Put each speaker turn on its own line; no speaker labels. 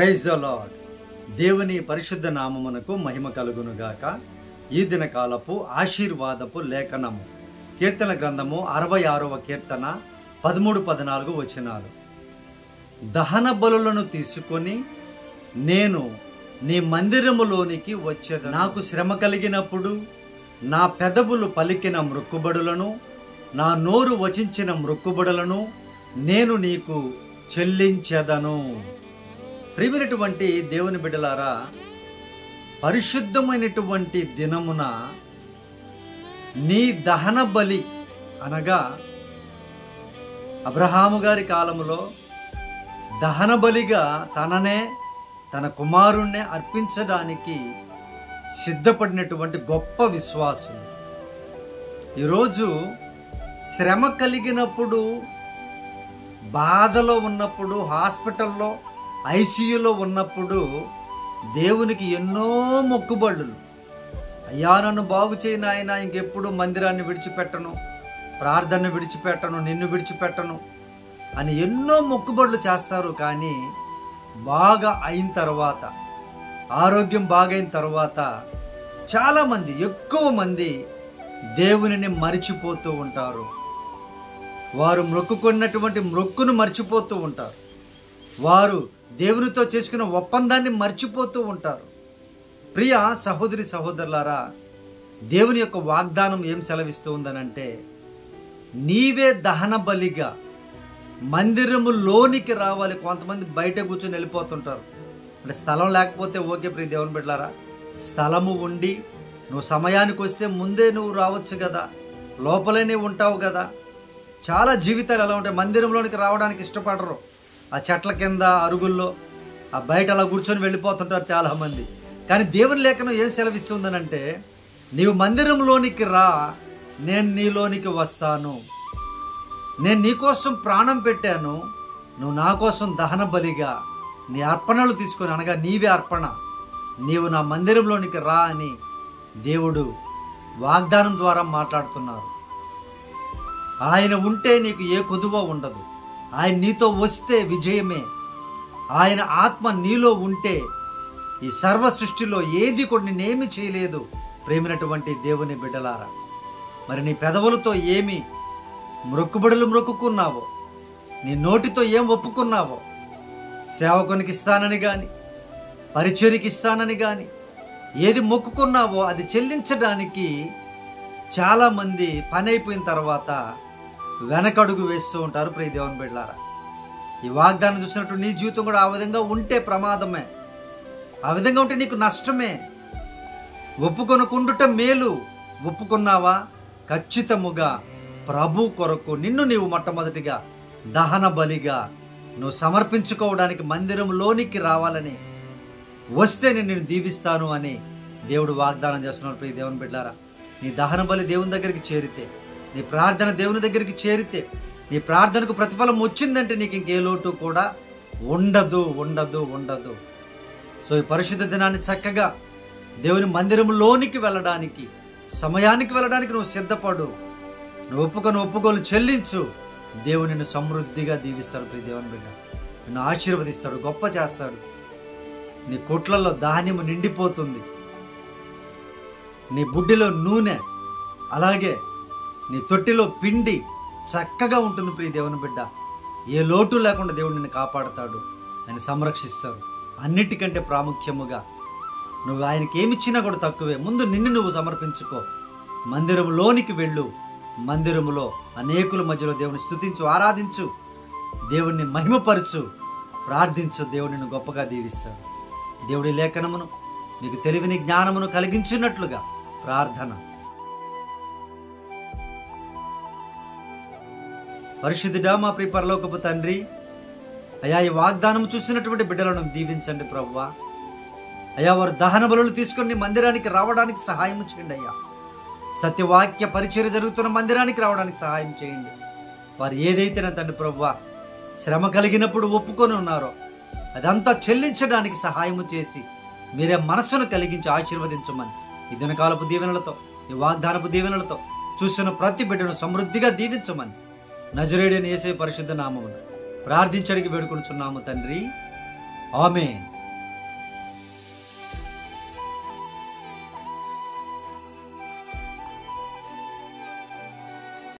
Praise the lord. దేవుని పరిశుద్ధ నామమునకు మహిమ కలుగునుగాక. ఈ దిన కాలపు ఆశీర్వాదపు లేఖనము కీర్తన గ్రంథము 66వ కీర్తన 13-14 వచనాలు. దహన బలులను తీసుకొని నేను నీ మందిరములోనికి వచ్చేది. నాకు శ్రమ కలిగినప్పుడు నా పెదవులు పలికిన మ్రొక్కుబడులను, నా నోరు వచించిన మ్రొక్కుబడులను నేను నీకు చెల్లించెదను. ప్రియమైనటువంటి దేవుని బిడ్డలారా, పరిశుద్ధమైనటువంటి దినమున నీ దహన బలి అనగా అబ్రహాము గారి కాలములో దహన బలిగా తన కుమారుణ్ణి అర్పించడానికి సిద్ధపడినటువంటి గొప్ప విశ్వాసం. ఈరోజు శ్రమ కలిగినప్పుడు, బాధలో ఉన్నప్పుడు, హాస్పిటల్లో ఐసీయూలో ఉన్నప్పుడు దేవునికి ఎన్నో మొక్కుబడులు. అయ్యా నన్ను బాగు చేయను ఆయన, ఇంకెప్పుడు మందిరాన్ని విడిచిపెట్టను, ప్రార్థన విడిచిపెట్టను, నిన్ను విడిచిపెట్టను అని ఎన్నో మొక్కుబడులు చేస్తారు. కానీ బాగా అయిన తర్వాత, ఆరోగ్యం బాగైన తర్వాత చాలామంది, ఎక్కువ మంది దేవునిని మరిచిపోతూ ఉంటారు. వారు మొక్కుకున్నటువంటి మొక్కును మర్చిపోతూ ఉంటారు. వారు దేవునితో చేసుకున్న ఒప్పందాన్ని మర్చిపోతూ ఉంటారు. ప్రియ సహోదరి సహోదరులారా, దేవుని యొక్క వాగ్దానం ఏం సెలవిస్తూ ఉందనంటే, నీవే దహన బలిగా మందిరములోనికి రావాలి. కొంతమంది బయట కూర్చొని వెళ్ళిపోతుంటారు. అంటే స్థలం లేకపోతే ఓకే ప్రియ దేవుని బిడ్డలారా, స్థలము ఉండి నువ్వు సమయానికి వస్తే ముందే నువ్వు రావచ్చు కదా, లోపలనే ఉంటావు కదా. చాలా జీవితాలు ఎలా ఉంటాయి, మందిరంలోనికి రావడానికి ఇష్టపడరు. ఆ చెట్ల కింద, అరుగుల్లో, ఆ బయట అలా కూర్చొని వెళ్ళిపోతుంటారు చాలామంది. కానీ దేవుని లేఖనం ఏం సెలవిస్తుందనంటే, నీవు మందిరంలోనికి రా, నేను నీలోనికి వస్తాను. నేను నీకోసం ప్రాణం పెట్టాను, నువ్వు నా కోసం దహన బలిగా నీ అర్పణలు తీసుకొని, అనగా నీవే అర్పణ, నీవు నా మందిరంలోనికి రా అని దేవుడు వాగ్దానం ద్వారా మాట్లాడుతున్నారు. ఆయన ఉంటే నీకు ఏ కొదువ ఉండదు. ఆయన నీతో వస్తే విజయమే. ఆయన ఆత్మ నీలో ఉంటే ఈ సర్వ సృష్టిలో ఏది కూడా నిన్నేమి చేయలేదు. ప్రేమైనటువంటి దేవుని బిడ్డలారా, మరి నీ పెదవులతో ఏమి మొక్కుబడులు మొక్కుకున్నావో, నీ నోటితో ఏం ఒప్పుకున్నావో, సేవకునికి ఇస్తానని కానీ, పరిచర్యకి ఇస్తానని కానీ ఏది మొక్కుకున్నావో అది చెల్లించడానికి చాలామంది పని అయిపోయిన తర్వాత వెనకడుగు వేస్తూ ఉంటారు. ప్రియ దేవుని బిడ్డలారా, ఈ వాగ్దానం చూసినట్టు నీ జీవితం కూడా ఆ విధంగా ఉంటే ప్రమాదమే. ఆ విధంగా ఉంటే నీకు నష్టమే. ఒప్పుకొనుకుండుట మేలు. ఒప్పుకున్నావా, ఖచ్చితముగా ప్రభు కొరకు నిన్ను నీవు మొట్టమొదటిగా దహన బలిగా నువ్వు సమర్పించుకోవడానికి మందిరంలోనికి రావాలని, వస్తే నేను నిన్ను దీవిస్తాను అని దేవుడు వాగ్దానం చేస్తున్నాడు. ప్రియ దేవుని బిడ్డలారా, నీ దహన బలి దేవుని దగ్గరికి చేరితే, నీ ప్రార్థన దేవుని దగ్గరికి చేరితే, నీ ప్రార్థనకు ప్రతిఫలం వచ్చిందంటే నీకు ఇంకే లోటు కూడా ఉండదు ఉండదు ఉండదు. సో ఈ పరిశుద్ధ దినాన్ని చక్కగా దేవుని మందిరంలోనికి వెళ్ళడానికి, సమయానికి వెళ్ళడానికి నువ్వు సిద్ధపడు. నువ్వు ఒప్పుకోలు చెల్లించు. దేవుడు నిన్ను సమృద్ధిగా దీవిస్తాడు. ప్రియ దేవుని బిడ్డ, నిన్ను ఆశీర్వదిస్తాడు, గొప్ప చేస్తాడు. నీ కొట్లలో ధాన్యము నిండిపోతుంది, నీ బుడ్డిలో నూనె, అలాగే నీ తొట్టిలో పిండి చక్కగా ఉంటుంది. ప్రియ దేవుని బిడ్డ, ఏ లోటు లేకుండా దేవుడు నిన్ను కాపాడుతాడు, ఆయన సంరక్షిస్తాడు. అన్నిటికంటే ప్రాముఖ్యముగా నువ్వు ఆయనకి ఏమిచ్చినా కూడా తక్కువే. ముందు నిన్ను నువ్వు సమర్పించుకో, మందిరంలోనికి వెళ్ళు. మందిరములో అనేకుల మధ్యలో దేవుని స్తుతించు, ఆరాధించు, దేవుణ్ణి మహిమపరచు, ప్రార్థించు. దేవుడు నిన్ను గొప్పగా దీవిస్తాడు. దేవుడి లేఖనమును నీకు తెలివిని, జ్ఞానమును కలిగించున్నట్లుగా ప్రార్థన. పరిశుద్ధుడా, మా ప్రియ పరలోకపు తండ్రి, అయ్యా ఈ వాగ్దానం చూసినటువంటి బిడ్డలను దీవించండి ప్రభువా. అయ్యా వారు దహన బలులు తీసుకుని మందిరానికి రావడానికి సహాయం చేయండి. అయ్యా సత్యవాక్య పరిచర్య జరుగుతున్న మందిరానికి రావడానికి సహాయం చేయండి. వారు ఏదైతే నా తండ్రి ప్రభువా శ్రమ కలిగినప్పుడు ఒప్పుకొని ఉన్నారో అదంతా చెల్లించడానికి సహాయము చేసి మీరే మనస్సును కలిగించి ఆశీర్వదించమని ఈ దినకాలపు దీవెనలతో, ఈ వాగ్దానపు దీవెనలతో చూసిన ప్రతి బిడ్డను సమృద్ధిగా దీవించమని నజరేయుడైన యేసయ్య పరిశుద్ధ నామమున ప్రార్థించడికి వేడుకొనుచున్నాము తండ్రి, ఆమేన్.